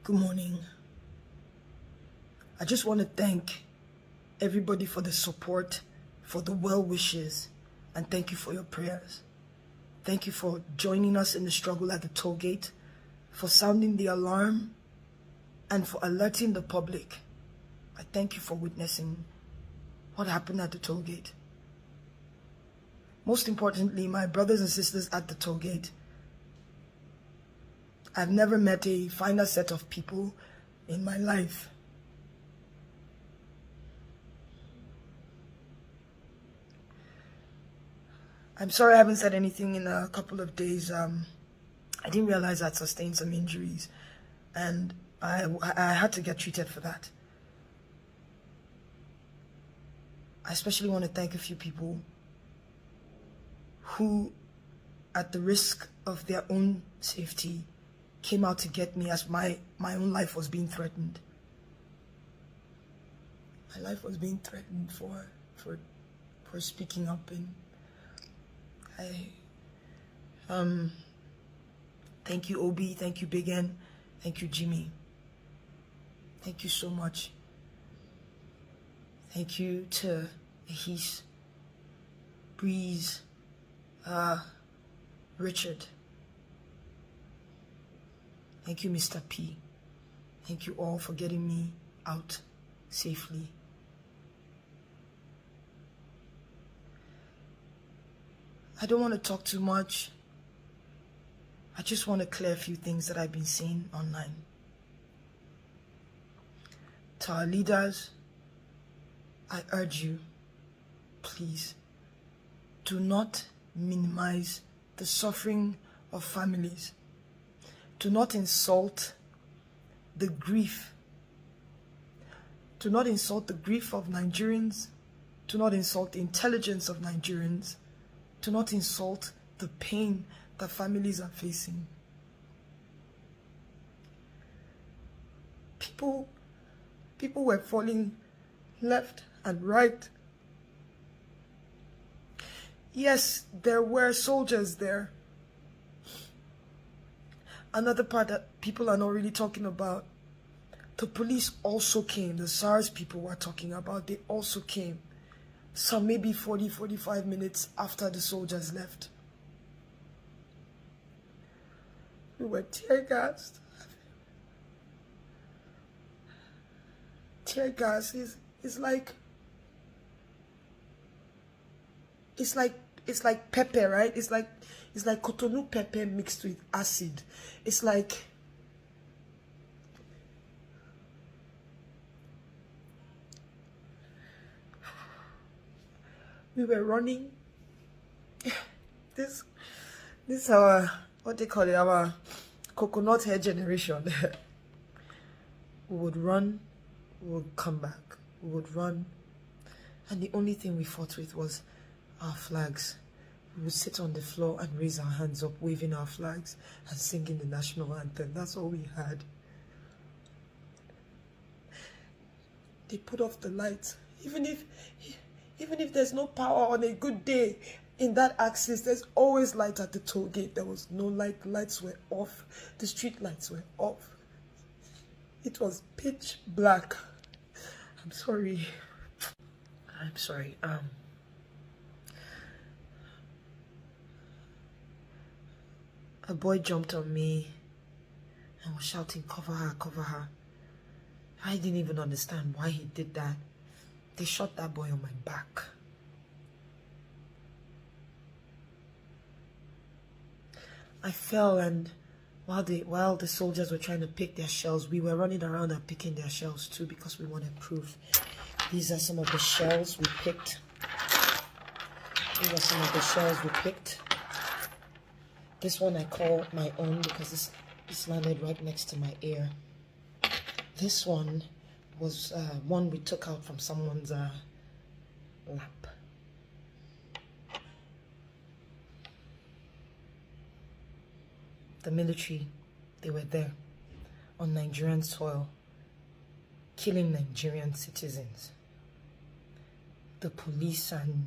Good morning. I just want to thank everybody for the support, for the well wishes, and thank you for your prayers. Thank you for joining us in the struggle at the toll gate, for sounding the alarm, and for alerting the public. I thank you for witnessing what happened at the toll gate. Most importantly, my brothers and sisters at the toll gate, I've never met a finer set of people in my life. I'm sorry I haven't said anything in a couple of days. I didn't realize I'd sustained some injuries, and I had to get treated for that. I especially want to thank a few people who, at the risk of their own safety, came out to get me as my own life was being threatened. My life was being threatened for speaking up, and thank you Obi, thank you Big N, thank you Jimmy. Thank you so much. Thank you to Ahis, Breeze, Richard. Thank you, Mr. P. Thank you all for getting me out safely. I don't want to talk too much. I just want to clear a few things that I've been seeing online. To our leaders, I urge you, please, do not minimize the suffering of families. Do not insult the grief. Do not insult the grief of Nigerians. Do not insult the intelligence of Nigerians. Do not insult the pain that families are facing. People were falling left and right. Yes, there were soldiers there. Another part that people are not really talking about, the police also came. The SARS people were talking about, they also came. Some maybe 40-45 minutes after the soldiers left. We were tear gassed. Tear gas is like pepper, right? It's like Cotonou pepper mixed with acid. It's like we were running. This is our, what they call it, our coconut hair generation. We would run, we would come back, we would run, and the only thing we fought with was our flags. We would sit on the floor and raise our hands up, waving our flags and singing the national anthem. That's all we had. They put off the lights. Even if there's no power on a good day in that axis, there's always light at the toll gate. There was no light. The lights were off. The street lights were off. It was pitch black. I'm sorry. A boy jumped on me and was shouting, "Cover her, cover her." I didn't even understand why he did that. They shot that boy on my back. I fell, and while the soldiers were trying to pick their shells, we were running around and picking their shells too, because we wanted proof. These are some of the shells we picked. This one I call my own because this landed right next to my ear. This one was one we took out from someone's lap. The military, they were there on Nigerian soil, killing Nigerian citizens. The police and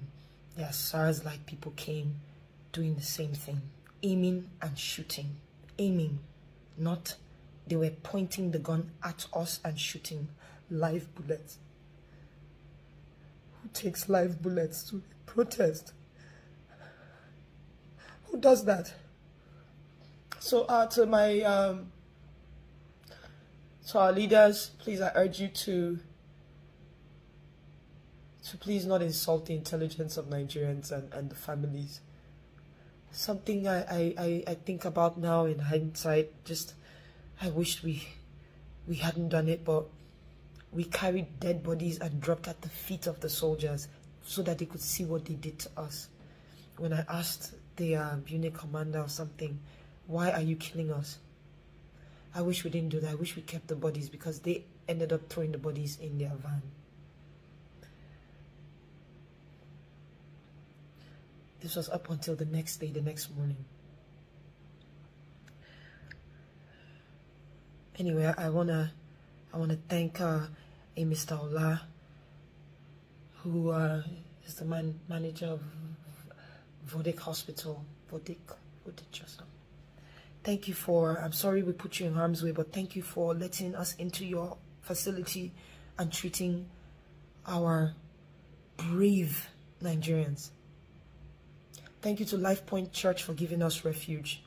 their SARS-like people came doing the same thing, aiming and shooting. Aiming, not They were pointing the gun at us and shooting live bullets. Who takes live bullets to protest? Who does that? So to our leaders, please, I urge you to please not insult the intelligence of Nigerians and the families. Something I think about now in hindsight, just I wished we hadn't done it, but we carried dead bodies and dropped at the feet of the soldiers so that they could see what they did to us. When I asked the unit commander or something, why are you killing us? I wish we didn't do that. I wish we kept the bodies, because they ended up throwing the bodies in their van. This was up until the next day, the next morning. Anyway, I wanna thank Mr. Ola, who is the manager of Vodik Hospital. Vodik or something. Thank you for, I'm sorry we put you in harm's way, but thank you for letting us into your facility and treating our brave Nigerians. Thank you to Life Point Church for giving us refuge.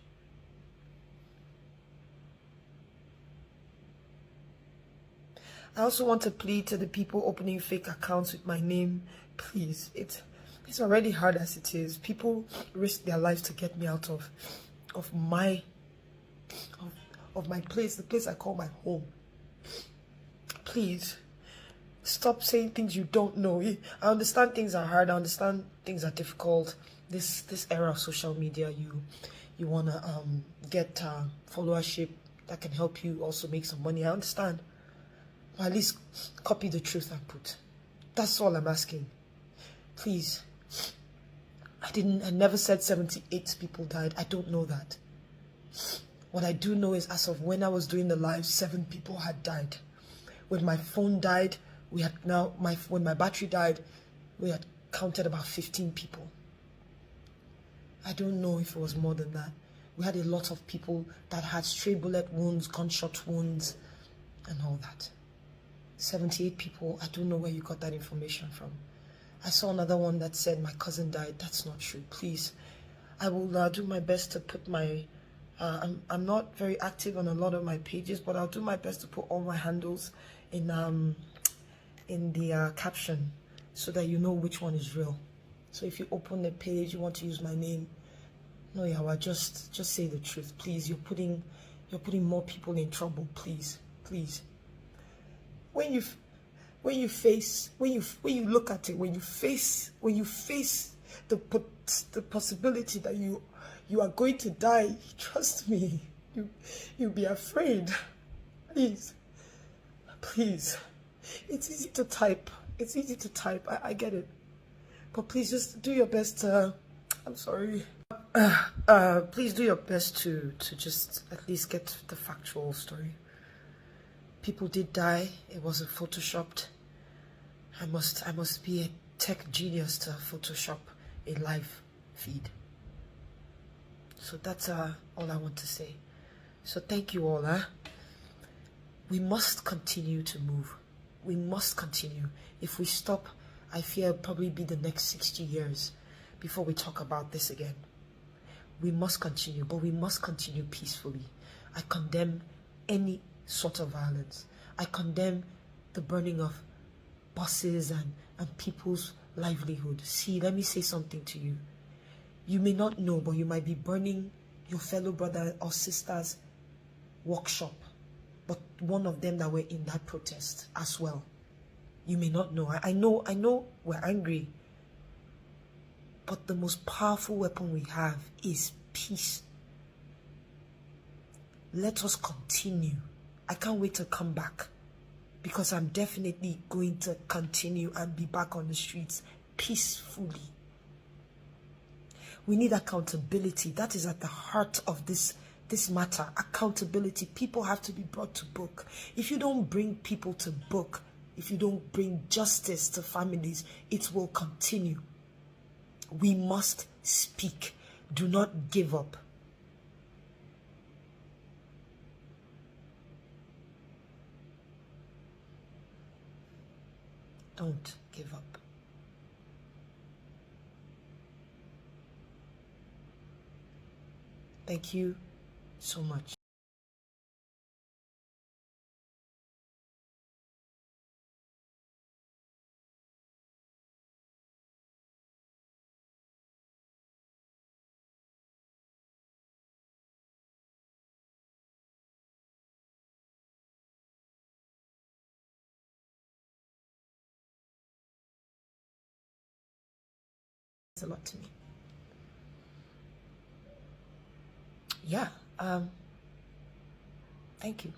I also want to plead to the people opening fake accounts with my name. Please, it's already hard as it is. People risk their lives to get me out of my place, the place I call my home. Please, stop saying things you don't know. I understand things are hard. I understand things are difficult. This era of social media, you wanna get followership that can help you also make some money. I understand. Or at least copy the truth and put. That's all I'm asking. Please. I never said 78 people died. I don't know that. What I do know is, as of when I was doing the live, 7 people had died. When my phone died, when my battery died, we had counted about 15 people. I don't know if it was more than that. We had a lot of people that had stray bullet wounds, gunshot wounds, and all that. 78 people, I don't know where you got that information from. I saw another one that said my cousin died. That's not true. Please, I will do my best to put my, I'm not very active on a lot of my pages, but I'll do my best to put all my handles in the caption so that you know which one is real. So if you open the page, you want to use my name, no, Yawa, just say the truth, please. You're putting more people in trouble, please. When you look at it, when you face the possibility that you are going to die, trust me, you'll be afraid. Please. It's easy to type. I get it. But please just do your best to, I'm sorry. Please do your best to just at least get the factual story. People did die. It wasn't photoshopped. I must be a tech genius to Photoshop a live feed. So that's all I want to say. So thank you all. We must continue to move. We must continue. If we stop, I fear it'll probably be the next 60 years before we talk about this again. We must continue, but we must continue peacefully. I condemn any sort of violence. I condemn the burning of buses and people's livelihood. See, let me say something to you. You may not know, but you might be burning your fellow brother or sister's workshop, but one of them that were in that protest as well. You may not know. I know we're angry, but the most powerful weapon we have is peace. Let us continue. I can't wait to come back, because I'm definitely going to continue and be back on the streets peacefully. We need accountability. That is at the heart of this matter. Accountability. People have to be brought to book. If you don't bring people to book, if you don't bring justice to families, it will continue. We must speak. Do not give up. don't give up. Thank you so much. It's a lot to me. Yeah, thank you.